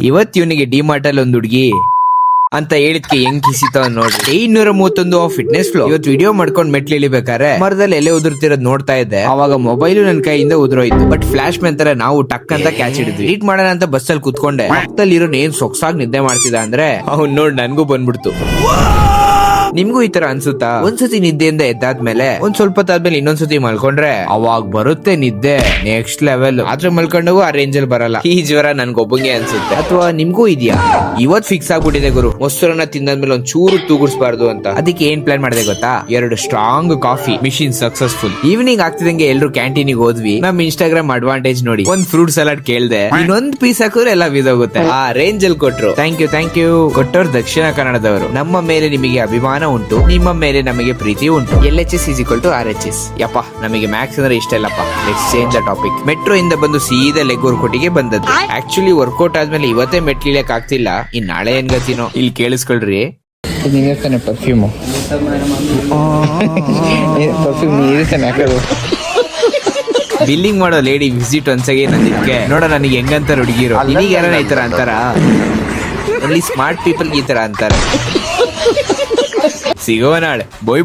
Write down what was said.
ಇವತ್ ಇವನಿಗೆ ಡಿಮಾರ್ಟ್ ಅಲ್ಲಿ ಒಂದ್ ಹುಡ್ಗಿ ಅಂತ ಹೇಳಿದ್ಕೆ ಹೆಂಗ್ ಕಿಸಿತಾವ ನೋಡ್ರಿ. 231 ಫಿಟ್ನೆಸ್ ಫ್ಲೋ. ಇವತ್ತು ವಿಡಿಯೋ ಮಾಡ್ಕೊಂಡ್ ಮೆಟ್ಲು ಇಳಿಬೇಕಾರೆ ಮರದಲ್ಲಿ ಎಲೆ ಉದುರ್ತಿರೋದ್ ನೋಡ್ತಾ ಇದ್ದೆ. ಅವಾಗ ಮೊಬೈಲ್ ನನ್ ಕೈಯಿಂದ ಉದುರೋಯ್ತು. ಬಟ್ ಫ್ಲಾಶ್ ಮ್ಯಾನ್ ತರ ನಾವು ಟಕ್ ಅಂತ ಕ್ಯಾಚ್ ಹಿಡಿದ್ವಿ. ಟ್ರೀಟ್ ಮಾಡೋಣ ಅಂತ ಬಸ್ಸಲ್ಲಿ ಕುತ್ಕೊಂಡೆ. ಪಕ್ಕದಲ್ಲಿ ಇರೋ ಏನ್ ಸೊಗ್ಸಾಗಿ ನಿದ್ದೆ ಮಾಡ್ತಿದ್ದ ಅಂದ್ರೆ ಅವ್ನ್ ನೋಡ್ ನನ್ಗೂ ಬಂದ್ಬಿಡ್ತು. ನಿಮ್ಗೂ ಈ ತರ ಅನ್ಸುತ್ತಾ? ಒಂದ್ಸತಿ ನಿದ್ದೆಯಿಂದ ಎದ್ದಾದ್ಮೇಲೆ ಒಂದ್ ಸ್ವಲ್ಪ ಹೊತ್ತಾದ್ಮೇಲೆ ಇನ್ನೊಂದ್ಸತಿ ಮಲ್ಕೊಂಡ್ರೆ ಅವಾಗ ಬರುತ್ತೆ ನಿದ್ದೆ ನೆಕ್ಸ್ಟ್ ಲೆವೆಲ್. ಆದ್ರೆ ಮಲ್ಕೊಂಡಾಗೂ ಆ ರೇಂಜ್ ಅಲ್ಲಿ ಬರಲ್ಲ. ಈ ಜ್ವರ ನನ್ಗೊಬ್ಬಂಗೆ ಅನ್ಸುತ್ತೆ, ಅಥವಾ ನಿಮ್ಗೂ ಇದೆಯಾ? ಇವತ್ ಫಿಕ್ಸ್ ಆಗ್ಬಿಟ್ಟಿದೆ ಗುರು, ಮೊಸರನ್ನ ತಿಂದಾದ್ಮೇಲೆ ಒಂದ್ ಚೂರು ತೂಗುಡ್ಸ್ಬಾರ್ದು ಅಂತ. ಅದಕ್ಕೆ ಏನ್ ಪ್ಲಾನ್ ಮಾಡಿದೆ ಗೊತ್ತಾ? 2 strong coffee machine successful. Evening ಆಗ್ತಿದಂಗೆ ಎಲ್ರು ಕ್ಯಾಂಟೀನಿಗೆ ಹೋದ್ವಿ. ನಮ್ ಇನ್ಸ್ಟಾಗ್ರಾಮ್ ಅಡ್ವಾಂಟೇಜ್ ನೋಡಿ ಒಂದ್ ಫ್ರೂಟ್ ಸಲಾಡ್ ಕೇಳ್ದೆ, ಇನ್ನೊಂದ್ ಪೀಸ್ ಹಾಕಿದ್ರೆ ಎಲ್ಲ ಬಿದೋಗುತ್ತೆ. ಆ ರೇಂಜ್ ಅಲ್ಲಿ ಕೊಟ್ರು. Thank you. ಕೊಟ್ಟವ್ರು ದಕ್ಷಿಣ ಕನ್ನಡದವರು. ನಮ್ಮ ಮೇಲೆ ನಿಮಗೆ ಅಭಿಮಾನ ಉಂಟು, ನಿಮ್ಮ ಮೇಲೆ ನಮಗೆ ಪ್ರೀತಿ ಉಂಟು. LHS = RHS. ಯಪ್ಪ, ನಮಗೆ ಮ್ಯಾಕ್ಸ್ ಅಂದ್ರೆ ಇಷ್ಟ ಇಲ್ಲಪ್ಪ. Let's change the topic. Metro ಇಂದ ಬಂದು ಸೀದಾ ಲೆಗ್ ವರ್ಕೌಟಿಗೆ ಬಂದದ್ದು. ಆಕ್ಚುಲಿ ವರ್ಕೌಟ್ ಆದ್ಮೇಲೆ ಇವತ್ತೇ ಮೆಟ್ಲಿಳಿಯಕ್ ಆಗ್ತಿಲ್ಲ. ಇನ್ ನಾಳೆ ಏನ್ ಗತಿನೋ. ಇಲ್ಲಿ ಕೇಳಿಸ್ಕೊಳ್ರಿ, ಪರ್ಫ್ಯೂಮ್ ಬಿಲ್ಲಿಂಗ್ ಮಾಡೋ ಲೇಡಿ ವಿಸಿಟ್ ಒಂದ್ಸಗೆ ನಂದಿದ್ಕೆ ನೋಡ ನನಗೆ ಹೆಂಗಂತಾರ ಹುಡುಗಿರು. ನಿನಗೆ ಯಾರ ಈ ತರ ಅಂತಾರ? ಅಲ್ಲಿ ಸ್ಮಾರ್ಟ್ ಪೀಪಲ್ ಈ ತರ ಅಂತಾರೆ. ಸಿಗೋವ ನಾಳೆ. ಬೋಯ್.